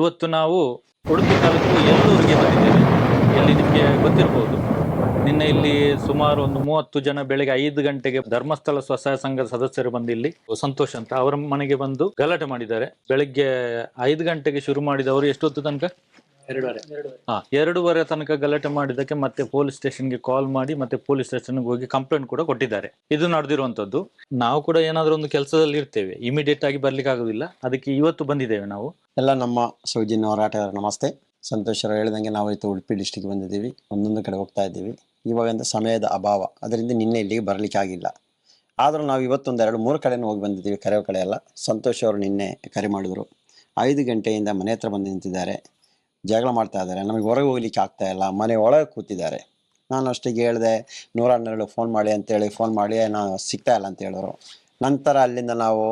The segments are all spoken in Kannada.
ಇವತ್ತು ನಾವು ಉಡುಪಿ ತಾಲೂಕು ಎಲ್ಲೂರಿಗೆ ಬಂದಿದ್ದೇವೆ. ಎಲ್ಲಿ ನಿಮಗೆ ಗೊತ್ತಿರಬಹುದು, ನಿನ್ನೆ ಇಲ್ಲಿ ಸುಮಾರು ಒಂದು 30 ಜನ ಬೆಳಗ್ಗೆ 5 ಗಂಟೆಗೆ ಧರ್ಮಸ್ಥಳ ಸ್ವಸಹಾಯ ಸಂಘದ ಸದಸ್ಯರು ಬಂದು ಇಲ್ಲಿ ಸಂತೋಷ್ ಅಂತ ಅವರ ಮನೆಗೆ ಬಂದು ಗಲಾಟೆ ಮಾಡಿದ್ದಾರೆ. ಬೆಳಗ್ಗೆ 5 ಗಂಟೆಗೆ ಶುರು ಮಾಡಿದವರು ಎಷ್ಟೊತ್ತು ತನಕ 2:30 ತನಕ ಗಲಾಟೆ ಮಾಡಿದ್ದಕ್ಕೆ ಮತ್ತೆ ಪೊಲೀಸ್ ಸ್ಟೇಷನ್ಗೆ ಕಾಲ್ ಮಾಡಿ ಮತ್ತೆ ಪೊಲೀಸ್ ಸ್ಟೇಷನ್ಗೆ ಹೋಗಿ ಕಂಪ್ಲೇಂಟ್ ಕೂಡ ಕೊಟ್ಟಿದ್ದಾರೆ. ಇದು ನಡೆದಿರುವಂತದ್ದು. ನಾವು ಕೂಡ ಏನಾದ್ರೂ ಒಂದು ಕೆಲಸದಲ್ಲಿ ಇರ್ತೇವೆ, ಇಮಿಡಿಯೇಟ್ ಆಗಿ ಬರ್ಲಿಕ್ಕೆ ಆಗುದಿಲ್ಲ. ಅದಕ್ಕೆ ಇವತ್ತು ಬಂದಿದ್ದೇವೆ ನಾವು ಎಲ್ಲ ನಮ್ಮ ಸೌಜನ್ಯ ಹೋರಾಟಗಾರ. ನಮಸ್ತೆ. ಸಂತೋಷ್ ಅವರು ಹೇಳಿದಂಗೆ ನಾವು ಇವತ್ತು ಉಡುಪಿ ಡಿಸ್ಟಿಕ್ ಬಂದಿದ್ದೀವಿ, ಒಂದೊಂದು ಕಡೆ ಹೋಗ್ತಾ ಇದ್ದೀವಿ. ಇವಾಗ ಸಮಯದ ಅಭಾವ, ಅದರಿಂದ ನಿನ್ನೆ ಇಲ್ಲಿಗೆ ಬರಲಿಕ್ಕೆ ಆಗಿಲ್ಲ. ಆದರೂ ನಾವು ಇವತ್ತೊಂದು 2-3 ಕಡೆನೂ ಹೋಗಿ ಬಂದಿದ್ದೀವಿ. ಕರೆಯೋ ಕಡೆ ಎಲ್ಲ. ಸಂತೋಷ್ ಅವರು ನಿನ್ನೆ ಕರೆ ಮಾಡಿದ್ರು. 5 ಗಂಟೆಯಿಂದ ಮನೆ ಹತ್ರ ಬಂದು ನಿಂತಿದ್ದಾರೆ, ಜಗಳ ಮಾಡ್ತಾ ಇದ್ದಾರೆ. ನಮಗೆ ಹೊರಗೆ ಹೋಗ್ಲಿಕ್ಕೆ ಆಗ್ತಾ ಇಲ್ಲ, ಮನೆ ಒಳಗೆ ಕೂತಿದ್ದಾರೆ. ನಾನು ಅಷ್ಟಿಗೆ ಹೇಳಿದೆ 112 ಫೋನ್ ಮಾಡಿ ಅಂತೇಳಿ ಫೋನ್ ಮಾಡಿ ನಾನು ಸಿಗ್ತಾ ಇಲ್ಲ ಅಂತ ಹೇಳಿದ್ರು. ನಂತರ ಅಲ್ಲಿಂದ ನಾವು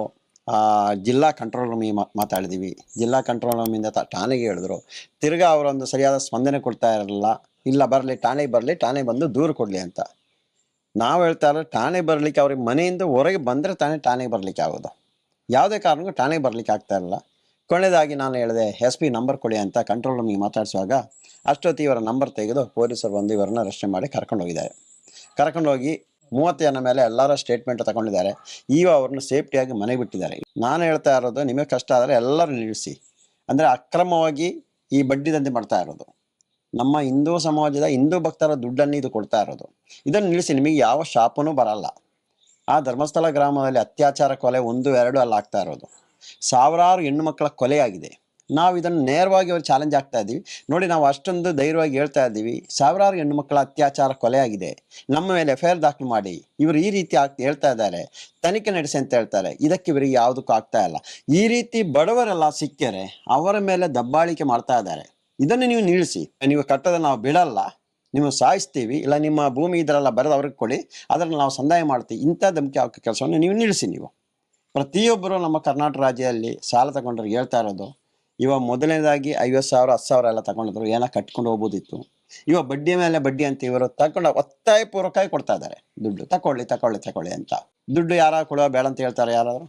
ಜಿಲ್ಲಾ ಕಂಟ್ರೋಲ್ ರೂಮಿಗೆ ಮಾತಾಡಿದ್ದೀವಿ. ಜಿಲ್ಲಾ ಕಂಟ್ರೋಲ್ ರೂಮಿಂದ ಠಾಣೆಗೆ ಹೇಳಿದ್ರು. ತಿರ್ಗಾ ಅವರೊಂದು ಸರಿಯಾದ ಸ್ಪಂದನೆ ಕೊಡ್ತಾ ಇರಲಿಲ್ಲ. ಇಲ್ಲ ಬರಲಿ, ಠಾಣೆಗೆ ಬರಲಿ, ಠಾಣೆ ಬಂದು ದೂರು ಕೊಡಲಿ ಅಂತ. ನಾವು ಹೇಳ್ತಾ ಇರೋ ಠಾಣೆಗೆ ಬರಲಿಕ್ಕೆ ಅವ್ರಿಗೆ ಮನೆಯಿಂದ ಹೊರಗೆ ಬಂದರೆ ಠಾಣೆಗೆ ಬರಲಿಕ್ಕೆ ಆಗೋದು. ಯಾವುದೇ ಕಾರಣಕ್ಕೂ ಠಾಣೆಗೆ ಬರಲಿಕ್ಕೆ ಆಗ್ತಾ ಇರಲ್ಲ. ಕೊನೆಯದಾಗಿ ನಾನು ಹೇಳಿದೆ SP ನಂಬರ್ ಕೊಡಿ ಅಂತ ಕಂಟ್ರೋಲ್ ರೂಮಿಗೆ ಮಾತಾಡಿಸುವಾಗ ಅಷ್ಟೊತ್ತಿ ಇವರ ನಂಬರ್ ತೆಗೆದು ಪೊಲೀಸರು ಬಂದು ಇವರನ್ನ ರಕ್ಷಣೆ ಮಾಡಿ ಕರ್ಕೊಂಡೋಗಿದ್ದಾರೆ. ಕರ್ಕೊಂಡೋಗಿ 30 ಜನ ಮೇಲೆ ಎಲ್ಲರ ಸ್ಟೇಟ್ಮೆಂಟ್ ತಗೊಂಡಿದ್ದಾರೆ. ಈಗ ಅವ್ರನ್ನ ಸೇಫ್ಟಿಯಾಗಿ ಮನೆಗೆ ಬಿಟ್ಟಿದ್ದಾರೆ. ನಾನು ಹೇಳ್ತಾ ಇರೋದು, ನಿಮಗೆ ಕಷ್ಟ ಆದರೆ ಎಲ್ಲರೂ ನಿಲ್ಲಿಸಿ. ಅಂದರೆ ಅಕ್ರಮವಾಗಿ ಈ ಬಡ್ಡಿ ದಂಧೆ ಮಾಡ್ತಾ ಇರೋದು, ನಮ್ಮ ಹಿಂದೂ ಸಮಾಜದ ಹಿಂದೂ ಭಕ್ತರ ದುಡ್ಡನ್ನು ಇದು ಕೊಡ್ತಾ ಇರೋದು. ಇದನ್ನು ನಿಲ್ಲಿಸಿ. ನಿಮಗೆ ಯಾವ ಶಾಪನೂ ಬರಲ್ಲ. ಆ ಧರ್ಮಸ್ಥಳ ಗ್ರಾಮದಲ್ಲಿ ಅತ್ಯಾಚಾರ ಕೊಲೆ 1-2 ಅಲ್ಲ ಆಗ್ತಾ ಇರೋದು, ಸಾವಿರಾರು ಹೆಣ್ಣು ಮಕ್ಕಳ ಕೊಲೆಯಾಗಿದೆ. ನಾವು ಇದನ್ನು ನೇರವಾಗಿ ಅವ್ರು ಚಾಲೆಂಜ್ ಆಗ್ತಾ ಇದ್ದೀವಿ. ನೋಡಿ, ನಾವು ಅಷ್ಟೊಂದು ಧೈರ್ಯವಾಗಿ ಹೇಳ್ತಾ ಇದ್ದೀವಿ. ಸಾವಿರಾರು ಹೆಣ್ಣು ಮಕ್ಕಳ ಅತ್ಯಾಚಾರ ಕೊಲೆಯಾಗಿದೆ, ನಮ್ಮ ಮೇಲೆ FIR ದಾಖಲು ಮಾಡಿ. ಇವರು ಈ ರೀತಿ ಹೇಳ್ತಾ ಇದ್ದಾರೆ, ತನಿಖೆ ನಡೆಸಿ ಅಂತ ಹೇಳ್ತಾರೆ. ಇದಕ್ಕೆ ಇವರಿಗೆ ಯಾವುದಕ್ಕೂ ಆಗ್ತಾ ಇಲ್ಲ. ಈ ರೀತಿ ಬಡವರೆಲ್ಲ ಸಿಕ್ಕರೆ ಅವರ ಮೇಲೆ ದಬ್ಬಾಳಿಕೆ ಮಾಡ್ತಾ ಇದ್ದಾರೆ. ಇದನ್ನು ನೀವು ನಿಲ್ಲಿಸಿ. ನೀವು ಕಟ್ಟದ ನಾವು ಬಿಡಲ್ಲ, ನೀವು ಸಾಯಿಸ್ತೀವಿ, ಇಲ್ಲ ನಿಮ್ಮ ಭೂಮಿ ಇದರೆಲ್ಲ ಬರೆದು ಅವ್ರಿಗೆ ಕೊಡಿ, ಅದನ್ನು ನಾವು ಸಂದಾಯ ಮಾಡ್ತೀವಿ. ಇಂಥ ಧಮಕಿ ಹಾಕೋ ಕೆಲಸವನ್ನು ನೀವು ನಿಲ್ಲಿಸಿ. ನೀವು ಪ್ರತಿಯೊಬ್ಬರು ನಮ್ಮ ಕರ್ನಾಟಕ ರಾಜ್ಯದಲ್ಲಿ ಸಾಲ ತಗೊಂಡ್ರಿಗೆ ಹೇಳ್ತಾ ಇರೋದು, ಇವಾಗ ಮೊದಲನೇದಾಗಿ 50,000 10,000 ಎಲ್ಲ ತಗೊಂಡಿದ್ರು, ಏನೋ ಕಟ್ಕೊಂಡು ಹೋಗ್ಬೋದಿತ್ತು. ಇವಾಗ ಬಡ್ಡಿ ಮೇಲೆ ಬಡ್ಡಿ ಅಂತ ಇವರು ತಗೊಂಡು ಒತ್ತಾಯಪೂರ್ವಕವಾಗಿ ಕೊಡ್ತಾ ಇದ್ದಾರೆ. ದುಡ್ಡು ತಗೊಳ್ಳಿ ಅಂತ. ದುಡ್ಡು ಯಾರು ಕೊಡುವ ಬೇಡ ಅಂತ ಹೇಳ್ತಾರೆ ಯಾರಾದ್ರು.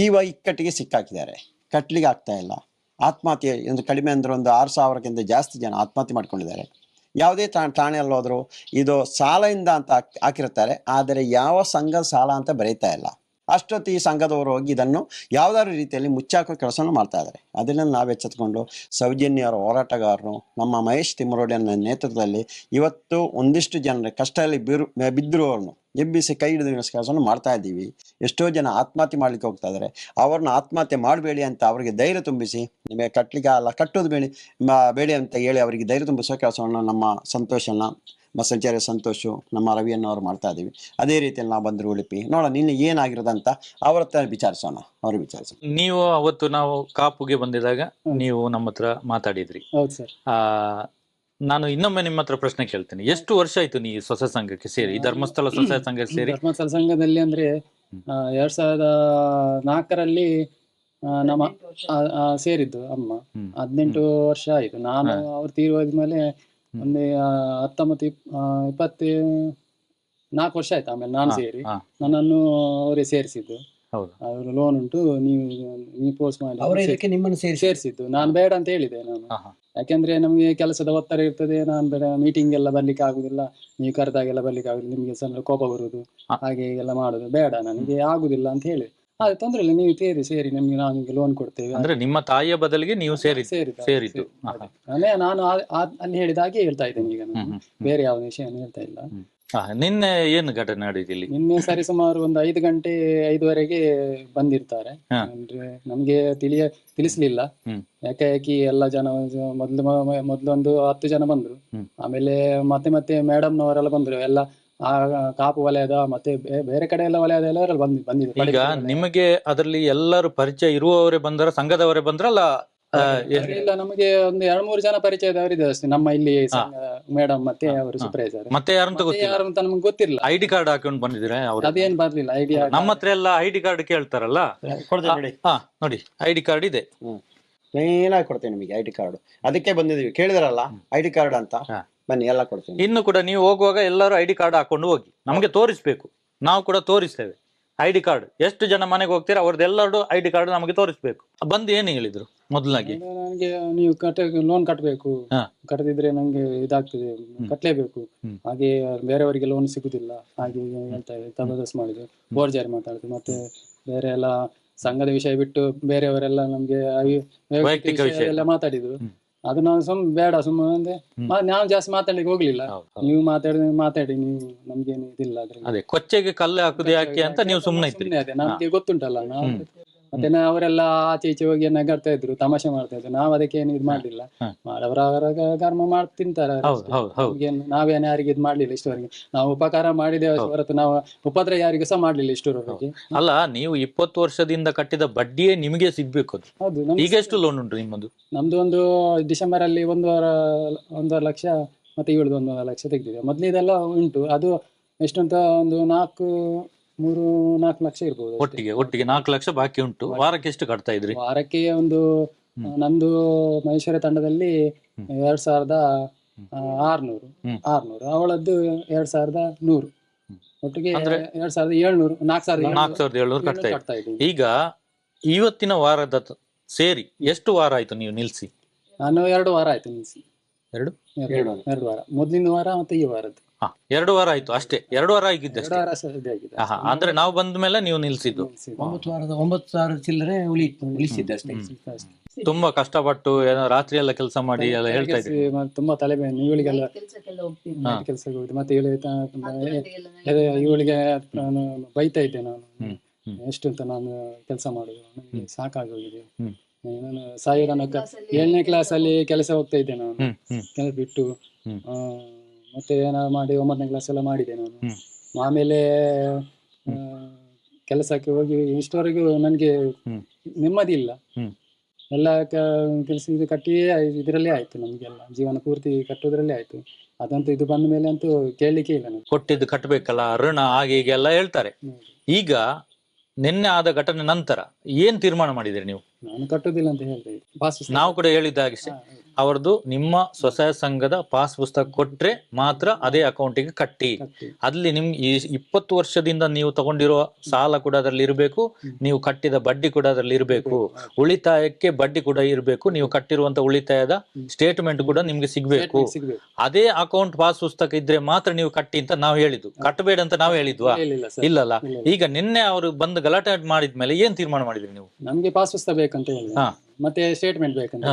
ಇವಾಗ ಇಕ್ಕಟ್ಟಿಗೆ ಸಿಕ್ಕಾಕಿದ್ದಾರೆ, ಕಟ್ಲಿಕ್ಕೆ ಆಗ್ತಾ ಇಲ್ಲ. ಆತ್ಮಹತ್ಯೆ ಒಂದು ಕಡಿಮೆ ಅಂದ್ರೆ ಒಂದು 6,000ಕ್ಕಿಂತ ಜಾಸ್ತಿ ಜನ ಆತ್ಮಹತ್ಯೆ ಮಾಡ್ಕೊಂಡಿದ್ದಾರೆ. ಯಾವುದೇ ಠಾಣೆಯಲ್ಲಿ ಹೋದ್ರು ಇದು ಸಾಲದಿಂದ ಅಂತ ಹಾಕಿರ್ತಾರೆ, ಆದರೆ ಯಾವ ಸಂಘದ ಸಾಲ ಅಂತ ಬರೀತಾ ಇಲ್ಲ. ಅಷ್ಟೊತ್ತು ಈ ಸಂಘದವರು ಹೋಗಿ ಇದನ್ನು ಯಾವುದಾದ್ರು ರೀತಿಯಲ್ಲಿ ಮುಚ್ಚಾಕೋ ಕೆಲಸವನ್ನು ಮಾಡ್ತಾ ಇದ್ದಾರೆ. ಅದನ್ನು ನಾವು ಎಚ್ಚೆತ್ಕೊಂಡು ಸೌಜನ್ಯರ ಹೋರಾಟಗಾರರು ನಮ್ಮ ಮಹೇಶ್ ತಿಮ್ಮರೋಡಿಯನ್ನ ನೇತೃತ್ವದಲ್ಲಿ ಇವತ್ತು ಒಂದಿಷ್ಟು ಜನರ ಕಷ್ಟದಲ್ಲಿ ಬಿದ್ದಿರುವವ್ರನ್ನು ಎಬ್ಬಿಸಿ ಕೈ ಹಿಡಿದು ಕೆಲಸವನ್ನು ಮಾಡ್ತಾ ಇದ್ದೀವಿ. ಎಷ್ಟೋ ಜನ ಆತ್ಮಹತ್ಯೆ ಮಾಡ್ಲಿಕ್ಕೆ ಹೋಗ್ತಾ ಇದ್ದಾರೆ. ಅವ್ರನ್ನ ಆತ್ಮಹತ್ಯೆ ಮಾಡಬೇಡಿ ಅಂತ ಅವರಿಗೆ ಧೈರ್ಯ ತುಂಬಿಸಿ, ನಿಮಗೆ ಕಟ್ಟಲಿಕ್ಕೆ ಅಲ್ಲ, ಕಟ್ಟೋದು ಬೇಡಿ ಅಂತ ಹೇಳಿ ಅವರಿಗೆ ಧೈರ್ಯ ತುಂಬಿಸೋ ಕೆಲಸವನ್ನು ನಮ್ಮ ಸಂತೋಷನ ಸಂಚಾರಿ ಸಂತೋಷು ನಮ್ಮ ರವಿಯನ್ನವರು ಮಾಡ್ತಾ ಇದ್ದೀವಿ. ಅದೇ ರೀತಿಯಲ್ಲಿ ನಾವು ಬಂದರು ಉಡುಪಿ ನೋಡೋಣ ನಿನ್ನೆ ಏನಾಗಿರೋದಂತ ಅವ್ರ ಹತ್ರ ವಿಚಾರಿಸೋಣ. ನೀವು ಅವತ್ತು ನಾವು ಕಾಪುಗೆ ಬಂದಿದಾಗ ನೀವು ನಮ್ಮ ಹತ್ರ ಮಾತಾಡಿದ್ರಿ. ಹೌದು ಸರ್. ನಾನು ಇನ್ನೊಮ್ಮೆ ನಿಮ್ಮ ಹತ್ರ ಪ್ರಶ್ನೆ ಕೇಳ್ತೇನೆ. ಎಷ್ಟು ವರ್ಷ ಆಯ್ತು ನೀವು ಸ್ವಸಹಾಯ ಸಂಘಕ್ಕೆ ಸೇರಿ, ಧರ್ಮಸ್ಥಳ ಸ್ವಸಹಾಯ ಸಂಘಕ್ಕೆ ಸೇರಿ? ಧರ್ಮಸ್ಥಳ ಸಂಘದಲ್ಲಿ ಅಂದ್ರೆ 2004ರಲ್ಲಿ ನಮ್ಮ ಸೇರಿದ್ದು ಅಮ್ಮ. 18 ವರ್ಷ ಆಯ್ತು. ನಾನು ಅವ್ರು ತೀರೋದ್ಮೇಲೆ ಒಂದು 19-24 ವರ್ಷ ಆಯ್ತು. ಆಮೇಲೆ ನಾನು ಸೇರಿ ನನ್ನನ್ನು ಅವರೇ ಸೇರಿಸಿದ್ದು. ಅವರು ಲೋನ್ ಉಂಟು, ನೀವು ಪೋಸ್ಟ್ ಮಾಡಿ ನಿಮ್ಮನ್ನು ಸೇರಿಸಿದ್ದು. ನಾನು ಬೇಡ ಅಂತ ಹೇಳಿದೆ ನಾನು. ಯಾಕೆಂದ್ರೆ ನಮ್ಗೆ ಕೆಲಸದ ಒತ್ತಡ ಇರ್ತದೆ. ನಾನು ಬೇಡ, ಮೀಟಿಂಗ್ ಎಲ್ಲ ಬರ್ಲಿಕ್ಕೆ ಆಗುದಿಲ್ಲ, ನೀವು ಕರೆದಾಗೆಲ್ಲ ಬರ್ಲಿಕ್ಕೆ ಆಗುದಿಲ್ಲ, ನಿಮ್ಗೆ ಸ್ವಲ್ಪ ಕೋಪ ಬರುದು, ಹಾಗೆ ಎಲ್ಲ ಮಾಡುದು ಬೇಡ, ನನಗೆ ಆಗುದಿಲ್ಲ ಅಂತ ಹೇಳಿ. ಅದು ತೊಂದ್ರೆ ಇಲ್ಲ, ನೀವು ಸೇರಿ ನಮ್ಗೆ ನಾವು ನಿಮ್ಗೆ ಲೋನ್ ಕೊಡ್ತೇವೆ. ಅಂದ್ರೆ ನಿಮ್ಮ ತಾಯಿಯ ಬದಲಿಗೆ ನೀವು ಸೇರಿದ್ದು. ನಾನು ಅಲ್ಲಿ ಹೇಳಿದ ಹಾಗೆ ಹೇಳ್ತಾ ಇದ್ದೇನೆ. ಈಗ ನಾನು ಬೇರೆ ಯಾವ ವಿಷಯ ಹೇಳ್ತಾ ಇಲ್ಲ. ನಿನ್ನೆ ಏನು ಘಟನೆ ನಡೆದಿಲ್ಲ? ನಿನ್ನೆ ಸರಿ ಸುಮಾರು ಒಂದು 5 ಗಂಟೆ 5:30ಗೆ ಬಂದಿರ್ತಾರೆ. ಅಂದ್ರೆ ನಮ್ಗೆ ತಿಳಿಸ್ಲಿಲ್ಲ. ಯಾಕೆ ಎಲ್ಲ ಜನ ಮೊದ್ಲೊಂದು 10 ಜನ ಬಂದ್ರು. ಆಮೇಲೆ ಮತ್ತೆ ಮೇಡಮ್ನವರೆಲ್ಲ ಬಂದ್ರು. ಎಲ್ಲ ಆ ಕಾಪು ವಲಯದ ಮತ್ತೆ ಬೇರೆ ಕಡೆ ಎಲ್ಲ ವಲಯದ ಎಲ್ಲ ಬಂದಿದ್ರು. ಈಗ ನಿಮಗೆ ಅದರಲ್ಲಿ ಎಲ್ಲರೂ ಪರಿಚಯ ಇರುವವರೇ ಬಂದ್ರ, ಸಂಘದವರೇ ಬಂದ್ರಲ್ಲ? ಇಲ್ಲ, ನಮಗೆ ಒಂದು 2-3 ಜನ ಪರಿಚಯದವರಿದೆ ಅಷ್ಟೇ. ನಮ್ಮ ಇಲ್ಲಿ ಮೇಡಮ್ ಮತ್ತೆ ಅವರು ಸೂಪರ್ವೈಸರ್. ಮತ್ತೆ ಯಾರು ಅಂತ ನಮ್ಗೆ ಗೊತ್ತಿಲ್ಲ. ID ಕಾರ್ಡ್ ಹಾಕೊಂಡು ಬಂದಿದ್ರೆ? ಅದೇನ್ ಬರ್ಲಿಲ್ಲ. ಐಡಿಯಾ ನಮ್ಮ ಹತ್ರ ಎಲ್ಲ ID ಕಾರ್ಡ್ ಕೇಳ್ತಾರಲ್ಲ, ನೋಡಿ ID ಕಾರ್ಡ್ ಇದೆ. ಏನಾಗಿ ಕೊಡ್ತೇನೆ ನಿಮಗೆ ID ಕಾರ್ಡ್. ಅದಕ್ಕೆ ಬಂದಿದೀವಿ, ಕೇಳಿದ್ರಲ್ಲ ID ಕಾರ್ಡ್ ಅಂತ, ಬನ್ನಿ ಎಲ್ಲ ಕೊಡ್ತೀನಿ. ಇನ್ನು ಕೂಡ ನೀವು ಹೋಗುವಾಗ ಎಲ್ಲರೂ ID ಕಾರ್ಡ್ ಹಾಕೊಂಡು ಹೋಗಿ, ನಮಗೆ ತೋರಿಸ್ಬೇಕು. ನಾವು ಕೂಡ ತೋರಿಸ್ತೇವೆ ID ಕಾರ್ಡ್. ಎಷ್ಟು ಜನ ಮನೆಗೆ ಹೋಗ್ತೀರಾ ಅವ್ರದ್ದೆಲ್ಲರೂ ID ಕಾರ್ಡ್ ನಮಗೆ ತೋರಿಸ್ಬೇಕು. ಬಂದು ಏನು ಹೇಳಿದ್ರು ಮೊದಲಾಗಿ ನನಗೆ ನೀವು ಲೋನ್ ಕಟ್ಟಬೇಕು, ಹಾ. ಕಟ್ಟದಿದ್ರೆ ನಂಗೆ ಇದಾಗ್ತದೆ, ಕಟ್ಟಲೇಬೇಕು, ಹಾಗೆ ಬೇರೆಯವರಿಗೆ ಲೋನ್ ಸಿಗುದಿಲ್ಲ ಹಾಗೆ ಹೀಗೆ ಹೇಳ್ತಾ ತಬದಸ್ ಮಾಡಿದ್ರು, ಬೋರ್ಜಾರಿ ಮಾತಾಡಿದ್ರು. ಮತ್ತೆ ಬೇರೆ ಎಲ್ಲ ಸಂಘದ ವಿಷಯ ಬಿಟ್ಟು ಬೇರೆಯವರೆಲ್ಲ ನಮ್ಗೆ ವೈಯಕ್ತಿಕ ವಿಷಯ ಎಲ್ಲ ಮಾತಾಡಿದ್ರು. ಅದು ನಾವು ಬೇಡ ಸುಮ್ಮನೆ ಅಂದ್ರೆ ನಾವು ಜಾಸ್ತಿ ಮಾತಾಡ್ಲಿಕ್ಕೆ ಹೋಗ್ಲಿಲ್ಲ. ನೀವು ಮಾತಾಡಿ ನೀವು, ನಮ್ಗೇನು ಇದಿಲ್ಲ ಅದ್ರಲ್ಲಿ. ಅದೇ ಕೊಚ್ಚೆಗೆ ಕಲ್ಲು ಹಾಕುದು ಯಾಕೆ ಅಂತ ನೀವು ಸುಮ್ಮನೆ ಇದ್ರಿ. ಅದೇ ನಮ್ಗೆ ಗೊತ್ತುಂಟಲ್ಲ ನಾವು. ಮತ್ತೆ ಅವರೆಲ್ಲ ಆಚೆ ಈಚೆ ಹೋಗಿ ನಗಾಡ್ತಾ ಇದ್ರು, ತಮಾಷೆ ಮಾಡ್ತಾ ಇದ್ರು. ನಾವ್ ಅದಕ್ಕೆ ಏನು ಇದು ಮಾಡ್ಲಿಲ್ಲ. ಅವರ ಕರ್ಮ ಮಾಡಿ ತಿಂತಾರೆ. ನಾವೇನು ಯಾರಿಗೆ ಇದು ಮಾಡ್ಲಿಲ್ಲ ಇಷ್ಟವರೆಗೆ. ನಾವು ಉಪಕಾರ ಮಾಡಿದ್ದೇವೆ ಹೊರತು ನಾವು ಉಪದ್ರ ಯಾರಿಗೂ ಸಹ ಮಾಡ್ಲಿಲ್ಲ ಇಷ್ಟವರೆಗೆ. ಅಲ್ಲ, ನೀವು 20 ವರ್ಷದಿಂದ ಕಟ್ಟಿದ ಬಡ್ಡಿಯೇ ನಿಮಗೆ ಸಿಗ್ಬೇಕು. ಅದು ಹೌದು. ಈಗ ಎಷ್ಟು ಲೋನ್ ಉಂಟು ನಿಮ್ಮದು? ನಮ್ದು ಒಂದು ಡಿಸೆಂಬರ್ ಅಲ್ಲಿ 1.5 ಲಕ್ಷ ಮತ್ತೆ ಇವಳದು 1.5 ಲಕ್ಷ ತೆಗ್ದಿದೆ. ಮೊದ್ಲಿದೆಲ್ಲ ಉಂಟು. ಅದು ಎಷ್ಟಂತ ಒಂದು 4 ಲಕ್ಷ ಇರ್ಬೋದು. ಒಟ್ಟಿಗೆ 4 ಲಕ್ಷ ಬಾಕಿ ಉಂಟು. ವಾರಕ್ಕೆ ಎಷ್ಟು ಕಟ್ತಾ ಇದ್ರಿ? ವಾರಕ್ಕೆ ಒಂದು ನಂದು ಮೈಸೂರು ತಂಡದಲ್ಲಿ 2600, ಅವಳದ್ದು 2100, ಒಟ್ಟಿಗೆ 2700, 4700 ಕಟ್ತಾ ಇದ್ರಿ. ಈಗ ಇವತ್ತಿನ ವಾರದ ಸೇರಿ ಎಷ್ಟು ವಾರ ಆಯ್ತು ನೀವು ನಿಲ್ಸಿ? ನಾನು 2 ವಾರ ಆಯ್ತು ನಿಲ್ಸಿ. 2 ವಾರ, ಮೊದಲಿನ ವಾರ ಮತ್ತೆ ಈ ವಾರದ್ದು. 2 ವಾರ ಆಯ್ತು ಅಷ್ಟೇ. 2 ವಾರ ಆಗಿದ್ದೆ. ಅಂದ್ರೆ ನಾವು ಬಂದ ಮೇಲೆ ನೀವು ನಿಲ್ಸಿದ್ದು. 9,000 ಚಿಲ್ಲರೆ ಉಳಿಸಿದ್ದಷ್ಟೇ. ತುಂಬಾ ಕಷ್ಟಪಟ್ಟು ರಾತ್ರಿ ಎಲ್ಲ ಕೆಲಸ ಮಾಡಿ ಎಲ್ಲ ಹೇಳ್ತಾ ಇದ್ರಿ. ತುಂಬಾ ತಲೆಬೇನೆ ಇವಳಿಗೆಲ್ಲ, ಕೆಲಸಕ್ಕೆ ಹೋಗುದು. ಮತ್ತೆ ಇವಳಿಗೆ ನಾನು ಬೈತಾ ಇದ್ದೆ. ನಾನು ಎಷ್ಟು ಅಂತ ನಾನು ಕೆಲಸ ಮಾಡುದು, ನನಗೆ ಸಾಕಾಗಿ ಹೋಗಿದೆ. ನಾನು ಸಾಯಿರನಕ 7ನೇ ಕ್ಲಾಸ್ ಅಲ್ಲಿ ಕೆಲಸ ಹೋಗ್ತಾ ಇದ್ದೆ ನಾನು. ಕೆಲಸ ಬಿಟ್ಟು ಮತ್ತೆ ಏನಾದ್ರು ಮಾಡಿ 9ನೇ ಕ್ಲಾಸ್ ಎಲ್ಲ ಮಾಡಿದೆ ನಾನು. ಆಮೇಲೆ ಕೆಲಸಕ್ಕೆ ಹೋಗಿ ಇಷ್ಟವರೆಗೂ ನನಗೆ ನೆಮ್ಮದಿ ಇಲ್ಲ. ಎಲ್ಲ ಕೆಲಸ ಇದು ಕಟ್ಟಿಯೇ ಇದರಲ್ಲೇ ಆಯ್ತು. ನಮ್ಗೆಲ್ಲ ಜೀವನ ಪೂರ್ತಿ ಕಟ್ಟೋದ್ರಲ್ಲೇ ಆಯ್ತು. ಅದಂತೂ ಇದು ಬಂದ ಮೇಲೆ ಅಂತೂ ಕೇಳಲಿಕ್ಕೆ ಇಲ್ಲ. ನಾನು ಕೊಟ್ಟಿದ್ದು ಕಟ್ಟಬೇಕಲ್ಲ, ಋಣ ಹಾಗೆ ಹೀಗೆ ಎಲ್ಲ ಹೇಳ್ತಾರೆ. ಈಗ ನಿನ್ನೆ ಆದ ಘಟನೆ ನಂತರ ಏನ್ ತೀರ್ಮಾನ ಮಾಡಿದ್ರಿ ನೀವು? ನಾನು ಕಟ್ಟೋದಿಲ್ಲ ಅಂತ ಹೇಳ್ತೇವೆ. ನಾವು ಕೂಡ ಹೇಳಿದ್ದಾಗೆ ಅವರದ್ದು ನಿಮ್ಮ ಸ್ವಸಹಾಯ ಸಂಘದ ಪಾಸ್ ಪುಸ್ತಕ ಕೊಟ್ರೆ ಮಾತ್ರ ಅದೇ ಅಕೌಂಟಿಗೆ ಕಟ್ಟಿ. ಅಲ್ಲಿ ನಿಮ್ಗೆ ಈ 20 ವರ್ಷದಿಂದ ನೀವು ತಗೊಂಡಿರುವ ಸಾಲ ಕೂಡ ಅದರಲ್ಲಿ ಇರಬೇಕು, ನೀವು ಕಟ್ಟಿದ ಬಡ್ಡಿ ಕೂಡ ಅದರಲ್ಲಿ ಇರಬೇಕು, ಉಳಿತಾಯಕ್ಕೆ ಬಡ್ಡಿ ಕೂಡ ಇರಬೇಕು, ನೀವು ಕಟ್ಟಿರುವಂತ ಉಳಿತಾಯದ ಸ್ಟೇಟ್ಮೆಂಟ್ ಕೂಡ ನಿಮ್ಗೆ ಸಿಗ್ಬೇಕು. ಅದೇ ಅಕೌಂಟ್ ಪಾಸ್ ಪುಸ್ತಕ ಇದ್ರೆ ಮಾತ್ರ ನೀವು ಕಟ್ಟಿ ಅಂತ ನಾವು ಹೇಳಿದ್ದು. ಕಟ್ಟಬೇಡ ಅಂತ ನಾವು ಹೇಳಿದ್ವಾ? ಇಲ್ಲಲ್ಲ. ಈಗ ನಿನ್ನೆ ಅವರು ಬಂದು ಗಲಾಟೆ ಮಾಡಿದ್ಮೇಲೆ ಏನ್ ತೀರ್ಮಾನ ಮಾಡಿದ್ರಿ ನೀವು? ನಮ್ಗೆ ಪಾಸ್ ಪುಸ್ತಕ ಬೇಕಂತ ಹೇಳಿ, ಮತ್ತೆ ಸ್ಟೇಟ್ಮೆಂಟ್ ಬೇಕಂತ.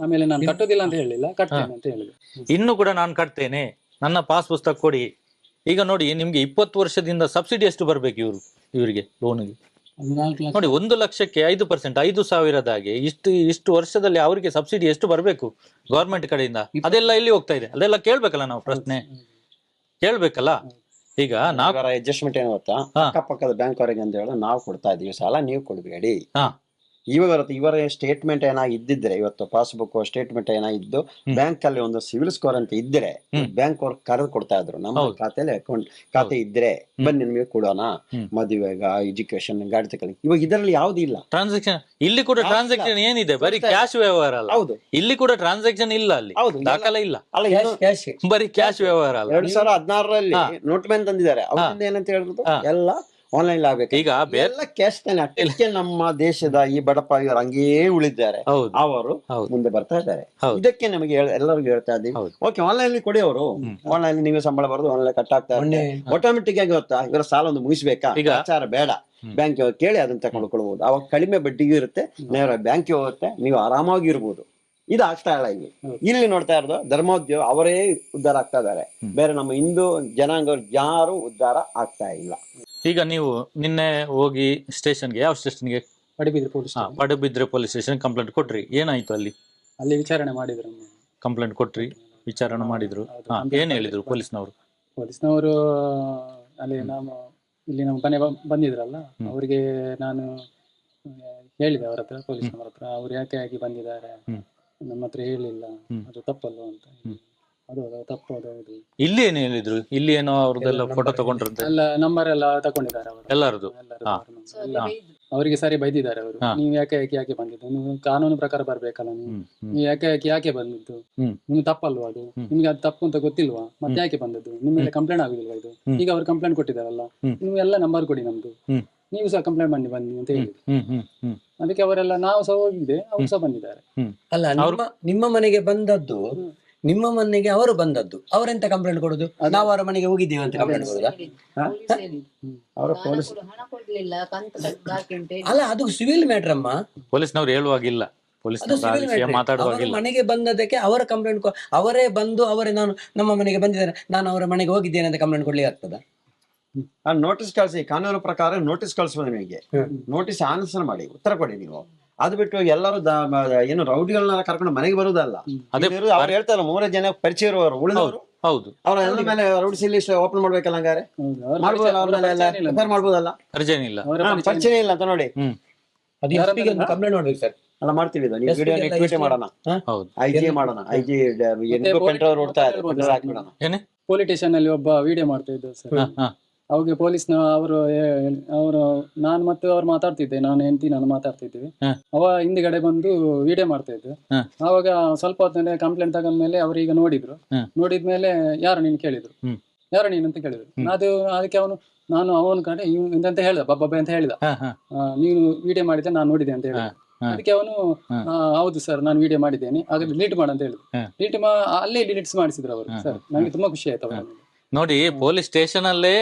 ಆಮೇಲೆ ನಾನು ಕಟ್ಟೋದಿಲ್ಲ ಅಂತ ಹೇಳಿಲ್ಲ, ಕಟ್ತೇನೆ ಅಂತ ಹೇಳಿದೆ. ಇನ್ನು ಕೂಡ ನಾನು ಕಟ್ತೇನೆ, ನನ್ನ ಪಾಸ್ ಪುಸ್ತಕ ಕೊಡಿ. ಈಗ ನೋಡಿ, ನಿಮ್ಗೆ 20 ವರ್ಷದಿಂದ ಸಬ್ಸಿಡಿ ಎಷ್ಟು ಬರ್ಬೇಕು ಇವರಿಗೆ ಲೋನ್ಗೆ? ನೋಡಿ, 1 ಲಕ್ಷಕ್ಕೆ 5%, 5,000ದಾಗೆ ಇಷ್ಟು ವರ್ಷದಲ್ಲಿ ಅವರಿಗೆ ಸಬ್ಸಿಡಿ ಎಷ್ಟು ಬರ್ಬೇಕು ಗವರ್ಮೆಂಟ್ ಕಡೆಯಿಂದ? ಅದೆಲ್ಲ ಎಲ್ಲಿ ಹೋಗ್ತಾ ಇದೆ? ಅದೆಲ್ಲ ಕೇಳ್ಬೇಕಲ್ಲ, ನಾವು ಪ್ರಶ್ನೆ ಕೇಳ್ಬೇಕಲ್ಲ. ಈಗ ನಾವು ಅಡ್ಜಸ್ಟ್ಮೆಂಟ್ ಏನು ಗೊತ್ತಾ, ಅಕ್ಕಪಕ್ಕದ ಬ್ಯಾಂಕ್ ಅವರಿಗೆ ಅಂತ ಹೇಳಿ ನಾವು ಕೊಡ್ತಾ ಇದೀವಿ ಸಾಲ, ನೀವು ಕೊಡ್ಬೇಡಿ. ಇವರ ಸ್ಟೇಟ್ಮೆಂಟ್ ಇದ್ದಿದ್ರೆ, ಇವತ್ತು ಪಾಸ್ಬುಕ್ ಸ್ಟೇಟ್ಮೆಂಟ್ ಏನಾಗಿದ್ದು ಬ್ಯಾಂಕ್ ಅಲ್ಲಿ ಒಂದು ಸಿವಿಲ್ ಸ್ಕೋರ್ ಅಂತ ಇದ್ರೆ ಬ್ಯಾಂಕ್ ಅವ್ರು ಕರೆದು ಕೊಡ್ತಾ ಇದ್ರು. ನಮ್ಮ ಖಾತೆಯಲ್ಲಿ ಅಕೌಂಟ್ ಖಾತೆ ಇದ್ರೆ ಬನ್ನಿ ನಿಮಗೆ ಕೊಡೋಣ, ಮದುವೆಗ, ಎಜುಕೇಶನ್, ಗಾಡಿ ತಗೊಳ್ಳಿ. ಇವಾಗ ಇದರಲ್ಲಿ ಯಾವ್ದು ಇಲ್ಲ ಟ್ರಾನ್ಸಾಕ್ಷನ್. ಇಲ್ಲಿ ಕೂಡ ಟ್ರಾನ್ಸಾಕ್ಷನ್ ಏನಿದೆ? ಬರೀ ಕ್ಯಾಶ್ ವ್ಯವಹಾರ ಅಲ್ಲ. ಹೌದು, ಇಲ್ಲಿ ಕೂಡ ಟ್ರಾನ್ಸಾಕ್ಷನ್ ಇಲ್ಲ, ಅಲ್ಲಿ ದಾಖಲೆ ಇಲ್ಲ, ಬರೀ ಕ್ಯಾಶ್ ವ್ಯವಹಾರ ಅಲ್ಲ. 2016ರಲ್ಲಿ ನೋಟ್ ಬ್ಯಾನ್ ತಂದಿದ್ದಾರೆ. ಅವರಿಂದ ಏನಂತ ಹೇಳಿದ್ರು, ಎಲ್ಲ ಆನ್ಲೈನ್ ಆಗ್ಬೇಕು. ಈಗ ಎಲ್ಲ ಕ್ಯಾಶ್ ತಾನೆ. ನಮ್ಮ ದೇಶದ ಈ ಬಡಪ ಇವರು ಹಂಗೇ ಉಳಿದ್ದಾರೆ, ಅವರು ಮುಂದೆ ಬರ್ತಾ ಇದ್ದಾರೆ. ಇದಕ್ಕೆ ನಮಗೆ ಎಲ್ಲರಿಗೂ ಹೇಳ್ತಾ ಇದ್ದೀವಿ, ಓಕೆ ಆನ್ಲೈನ್ ಕೊಡಿ. ಅವರು ಆನ್ಲೈನ್ ನೀವೇ ಸಂಬಳ ಬರೋದು ಆನ್ಲೈನ್ ಕಟ್ ಆಗ್ತಾ ಇದೆ. ಆಟೋಮೆಟಿಕ್ ಆಗಿ ಗೊತ್ತಾ, ಇವರ ಸಾಲ ಒಂದು ಮುಗಿಸ್ಬೇಕಾ, ಆಚಾರ ಬೇಡ, ಬ್ಯಾಂಕ್ ಕೇಳಿ ಅದನ್ನ ತಗೊಂಡ್ಕೊಳ್ಬಹುದು. ಅವಾಗ ಕಡಿಮೆ ಬಡ್ಡಿಗೂ ಇರುತ್ತೆ, ನೇರ ಬ್ಯಾಂಕ್ ಹೋಗುತ್ತೆ, ನೀವು ಆರಾಮಾಗಿ ಇರ್ಬೋದು. ಇದು ಆಗ್ತಾ ಇಲ್ಲ. ಇಲ್ಲಿ ನೋಡ್ತಾ ಇರೋದು ಧರ್ಮೋದ್ಯೋಗ ಅವರೇ ಉದ್ಧಾರ ಆಗ್ತಾ ಇದ್ದಾರೆ, ಬೇರೆ ನಮ್ಮ ಹಿಂದೂ ಜನಾಂಗ ಯಾರು ಉದ್ಧಾರ ಆಗ್ತಾ ಇಲ್ಲ. ಈಗ ನೀವು ನಿನ್ನೆ ಹೋಗಿ ಸ್ಟೇಷನ್ಗೆ, ಯಾವ ಸ್ಟೇಷನ್ಗೆ? ಪಡುಬಿದ್ರೆ ಪೊಲೀಸ್ ಸ್ಟೇಷನ್ ಕಂಪ್ಲೇಂಟ್ ಕೊಟ್ರಿ. ಏನಾಯ್ತು ಅಲ್ಲಿ? ಅಲ್ಲಿ ವಿಚಾರಣೆ ಮಾಡಿದ್ರು. ಕಂಪ್ಲೇಂಟ್ ಕೊಟ್ರಿ, ವಿಚಾರಣೆ ಮಾಡಿದ್ರು. ಏನ್ ಹೇಳಿದ್ರು ಪೊಲೀಸ್ನವರು? ಅಲ್ಲಿ ಇಲ್ಲಿ ನಮ್ಮ ಮನೆ ಬಂದಿದ್ರಲ್ಲ, ಅವರಿಗೆ ನಾನು ಹೇಳಿದೆ ಅವರ ಹತ್ರ, ಪೊಲೀಸ್ನವರ ಹತ್ರ. ಅವ್ರು ಯಾಕೆ ಬಂದಿದ್ದಾರೆ, ನಮ್ಮ ಹತ್ರ ಹೇಳಿಲ್ಲ, ಅದು ತಪ್ಪಲ್ವ ಅಂತ. ಅದು ತಪ್ಪು, ಅದು ಇಲ್ಲಿ ಏನು ಹೇಳಿದ್ರು? ಇಲ್ಲಿ ಏನೋ ಅವ್ರದ್ದೆಲ್ಲ ಫೋಟೋ ತಗೊಂಡ್ರಂತೆ, ಎಲ್ಲ ನಂಬರ್ ಎಲ್ಲ ತಗೊಂಡಿದ್ದಾರೆ ಅವರು ಎಲ್ಲರದು. ಅವರಿಗೆ ಸರಿ ಬೈದಿದ್ದಾರೆ ಅವರು. ನೀವು ಯಾಕೆ ಬಂದಿದ್ದು, ನೀವು ಕಾನೂನು ಪ್ರಕಾರ ಬರ್ಬೇಕಲ್ಲ, ನೀವು ಯಾಕೆ ಬಂದಿದ್ದು, ನಿಮ್ಗೆ ತಪ್ಪಲ್ವಾ ಅದು? ನಿಮ್ಗೆ ಅದು ತಪ್ಪು ಅಂತ ಗೊತ್ತಿಲ್ವಾ? ಮತ್ತೆ ಯಾಕೆ ಬಂದದ್ದು? ನಿಮ್ಮ ಮೇಲೆ ಕಂಪ್ಲೇಂಟ್ ಆಗುದಿಲ್ವಾ ಇದು? ಈಗ ಅವ್ರು ಕಂಪ್ಲೇಂಟ್ ಕೊಟ್ಟಿದಾರಲ್ಲ, ನೀವು ಎಲ್ಲ ನಂಬರ್ ಕೊಡಿ ನಮ್ದು, ನೀವು ಸಹ ಕಂಪ್ಲೇಂಟ್ ಬನ್ನಿ ಅಂತ ಹೇಳಿ. ಅದಕ್ಕೆ ಅವರೆಲ್ಲ ನಾವು ಸಹ ಹೋಗಿದ್ದೆ, ಅವರು ಸಹ ಬಂದಿದ್ದಾರೆ. ಅಲ್ಲ, ನಿಮ್ಮ ಮನೆಗೆ ಬಂದದ್ದು, ನಿಮ್ಮ ಮನೆಗೆ ಅವರು ಬಂದದ್ದು, ಅವರೆಂತ ಕಂಪ್ಲೇಂಟ್ ಕೊಡುದು? ನಾವು ಅವರ ಮನೆಗೆ ಹೋಗಿದ್ದೇವೆ ಅಂತ ಕಂಪ್ಲೇಂಟ್ ಕೊಡುದಾ? ಅವರ ಪೊಲೀಸ್ ಹಣ ಕೊಡ್ಲಿಲ್ಲ, ಕಂತು ಬಾಕಿ ಉಂಟು ಹೇಳಿ. ಅಲ್ಲ, ಅದು ಸಿವಿಲ್ ಮ್ಯಾಟರ್ ಅಮ್ಮ. ಪೊಲೀಸ್ನವ್ರು ಹೇಳುವಾಗಿಲ್ಲ, ಅದು ಪೊಲೀಸ್ನವ್ರು ಆ ಸಿವಿಲ್ ವಿಷಯ ಮ್ಯಾಟರ್. ಅವರ ಮಾತಾಡುವಾಗಿಲ್ಲ. ಮನೆಗೆ ಬಂದದಕ್ಕೆ ಅವರ ಕಂಪ್ಲೇಂಟ್ ಅವರೇ ಬಂದು ಅವರೇ ನಮ್ಮ ಮನೆಗೆ ಬಂದಿದ್ದಾರೆ, ನಾನು ಅವರ ಮನೆಗೆ ಹೋಗಿದ್ದೇನೆ ಅಂತ ಕಂಪ್ಲೇಂಟ್ ಕೊಡ್ಲಿಕ್ಕೆ ಆಗ್ತದ? ನೋಟಿಸ್ ಕಳಿಸಿ, ಕಾನೂನು ಪ್ರಕಾರ ನೋಟಿಸ್ ಕಳಿಸ್ಬೋದು ನಿಮಗೆ. ನೋಟಿಸ್ ಆನ್ಸರ್ ಮಾಡಿ ಉತ್ತರ ಕೊಡಿ ನೀವು. ಅದು ಬಿಟ್ಟು ಎಲ್ಲರೂ ಏನು ರೌಡಿಗಳನ್ನ ಕರ್ಕೊಂಡು ಮನೆಗೆ ಬರುದಲ್ಲ. ಅವ್ರು ಹೇಳ್ತಾರೆ 3 ಜನ ಪರಿಚಯ ಇರುವವರು, ಉಳಿದವರು ಹೌದು ಅವ್ರ ಎಲ್ಲ ಮೇಲೆ ರೌಡಿ ಲಿಸ್ಟ್ ಓಪನ್ ಮಾಡ್ಬೇಕಲ್ಲ, ಹಂಗಾರೆ ಮಾಡ್ಬೋದಲ್ಲ, ಅವ್ರ ಮೇಲೆ ಎಲ್ಲ ಎಫ್ಐಆರ್ ಮಾಡ್ಬೋದಲ್ಲ. ಅರ್ಜೆನ್ ಇಲ್ಲ, ಪರಿಚಯ ಇಲ್ಲ ಅಂತ ನೋಡಿ. ಅದು ಕಂಪ್ಲೇಂಟ್ ಮಾಡ್ಬೇಕು ಸರ್. ಅಲ್ಲ, ಮಾಡ್ತೀವಿ ಇದು. ನೀವು ವಿಡಿಯೋ ಟ್ವೀಟ್ ಮಾಡೋಣ, ಹೌದು IG ಮಾಡೋಣ, IG ಪೆಂಡ್ರೈವ್ ಓಡ್ತಾ ಇದೆ, ಪೆಂಡ್ರೈವ್ ಹಾಕ್ಬಿಡೋಣ. ಏನೇ ಪೊಲೀಸ್ ಸ್ಟೇಷನ್ ಅಲ್ಲಿ ಒಬ್ಬ ವಿಡಿಯೋ ಮಾಡ್ತಾ ಇದ್ದ ಸರ್. ಅವಾಗ ಪೊಲೀಸ್ನ ಅವರು ನಾನು ಮತ್ತು ಅವ್ರು ಮಾತಾಡ್ತಿದ್ದೆ, ನಾನು ಹೆಂಡತಿ ನಾನು ಮಾತಾಡ್ತಿದ್ವಿ. ಅವ ಹಿಂದಿಗಡೆ ಬಂದು ವಿಡಿಯೋ ಮಾಡ್ತಾ ಇದ್ದೆ. ಅವಾಗ ಸ್ವಲ್ಪ ಹೊತ್ತಿನ ಕಂಪ್ಲೇಂಟ್ ತಗೊಂಡ್ಮೇಲೆ ಅವ್ರೀಗ ನೋಡಿದ್ರು. ನೋಡಿದ್ಮೇಲೆ ಯಾರು ನೀನು ಕೇಳಿದ್ರು, ಯಾರು ನೀನು ಅಂತ ಕೇಳಿದ್ರು. ಅದು ಅದಕ್ಕೆ ನಾನು ಅವನ ಕಡೆ ಅಂತ ಹೇಳ್ದ, ಬಬ್ಬಬ್ಬೆ ಅಂತ ಹೇಳಿದ. ನೀನು ವಿಡಿಯೋ ಮಾಡಿದ್ದೆ, ನಾನು ನೋಡಿದೆ ಅಂತ ಹೇಳಿದ. ಅದಕ್ಕೆ ಅವನು ಹೌದು ಸರ್, ನಾನು ವಿಡಿಯೋ ಮಾಡಿದ್ದೇನೆ, ಹಾಗಾದ್ರೆ ಡಿಲೀಟ್ ಮಾಡ ಅಂತ ಹೇಳಿದ್ರು. ಅಲ್ಲೇ ಡಿಲೀಟ್ಸ್ ಮಾಡಿಸಿದ್ರು ಅವರು. ಸರ್ ನನಗೆ ತುಂಬಾ ಖುಷಿ ಆಯ್ತು. ನೋಡಿ, ಪೊಲೀಸ್ ಸ್ಟೇಷನ್ ಅಲ್ಲೇ